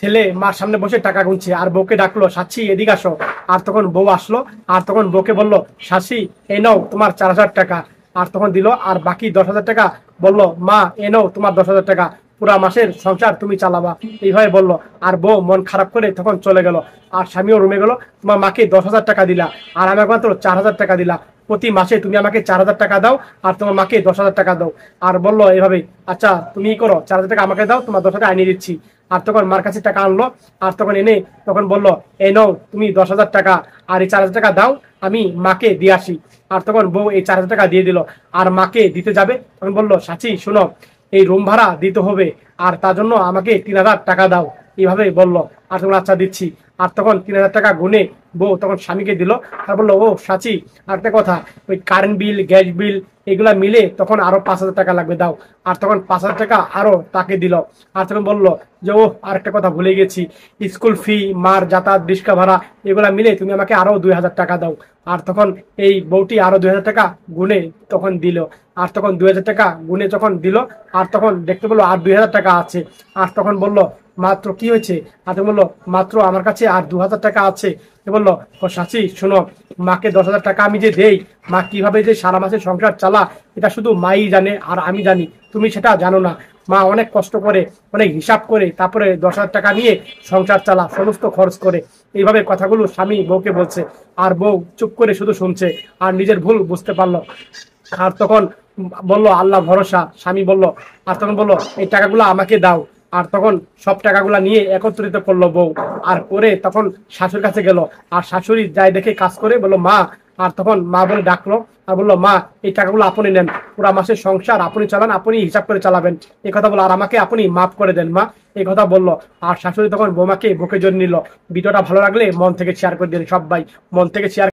ছেলে মার সামনে বসে টাকা গুনছে, আর বউকে ডাকলো, সাচ্ছি এদিকে আসো। আর তখন বউ আসলো, আর তখন বউকে বললো, সাচ্ছি এই নাও তোমার 4,000 টাকা। আর তখন দিল, আর বাকি 10,000 টাকা বললো, মা এ নাও তোমার 10,000 টাকা, পুরা মাসের সংসার তুমি চালাবা, এইভাবে বললো। আর বউ মন খারাপ করে তখন চলে গেল। আর স্বামীও রুমে গেল, তোমার মাকে 10,000 টাকা দিলা, আর আমাকে মাত্র 4,000 টাকা দিলা, প্রতি মাসে তুমি আমাকে 4,000 টাকা দাও, আর তোমার মাকে 10,000 টাকা দাও। আর বললো এইভাবেই, আচ্ছা তুমি করো, 4,000 টাকা আমাকে দাও, তোমার 10,000 আনিয়ে দিচ্ছি। আর তখন মার কাছে টাকা আনলো, আর তখন এনে তখন বললো, এই নাও তুমি 10,000 টাকা, আর এই 4,000 টাকা দাও, আমি মাকে দিয়ে আসি। আর তখন বউ এই 4,000 টাকা দিয়ে দিল। আর মাকে দিতে যাবে, তখন বললো, সাচি শুনো, এই রুম ভাড়া দিতে হবে, আর তার জন্য আমাকে 3,000 টাকা দাও, এইভাবে বললো। আর তখন আচ্ছা দিচ্ছি। আর তখন 3,000 টাকা গুনে বউ তখন স্বামীকে দিল। আর বললো, ও সাচি, আরেকটা কথা, ওই কারেন্ট বিল, গ্যাস বিল, এগুলা মিলে তখন আরো 5,000 টাকা লাগবে, দাও। আর তখন 5,000 টাকা আরো তাকে দিল। আর তখন বললো যে, ও আরেকটা কথা ভুলে গেছি, স্কুল ফি, মার যাতায়াত, রিক্সা ভাড়া, এগুলা মিলে তুমি আমাকে আরো 2,000 টাকা দাও। আর তখন এই বউটি আরো 2,000 টাকা গুনে তখন দিল। আর তখন 2,000 টাকা গুনে যখন দিল, আর তখন দেখতে পেলো আর 2,000 টাকা আছে। আর তখন বললো, মাত্র কি হয়েছে? আর তখন বললো, মাত্র আমার কাছে আর 2,000 টাকা আছে। বললো, ও সাচি শোনো, মাকে 10,000 টাকা আমি যে দেই, মা কিভাবে যে সারা মাসের সংসার চালা, এটা শুধু মাই জানে, আর আমি জানি, তুমি সেটা জানো না। মা অনেক কষ্ট করে, অনেক হিসাব করে, তারপরে 10,000 টাকা নিয়ে সংসার চালা, সমস্ত খরচ করে। এইভাবে কথাগুলো স্বামী বউকে বলছে। আর বউ চুপ করে শুধু শুনছে, আর নিজের ভুল বুঝতে পারলো। আর তখন বললো, আল্লাহ ভরসা। স্বামী বলল, আর তখন বললো, এই টাকাগুলো আমাকে দাও। আর তখন সব টাকাগুলা নিয়ে একত্রিত করলো বউ। আর করে তখন শাশুড়ির কাছে গেল। আর শাশুড়ি যাই দেখে কাজ করে, বললো মা। আর তখন মা বলে ডাকলো, আর বললো, মা এই টাকাগুলো আপনি নেন, পুরা মাসের সংসার আপনি চালান, আপনি হিসাব করে চালাবেন, এই কথা বলো। আর আমাকে আপনি মাফ করে দেন মা, এই কথা বললো। আর শাশুড়ি তখন বৌমাকে বুকে জড়িয়ে নিল। ভিডিওটা ভালো লাগলে মন থেকে শেয়ার করে দিন সবাই, মন থেকে শেয়ার।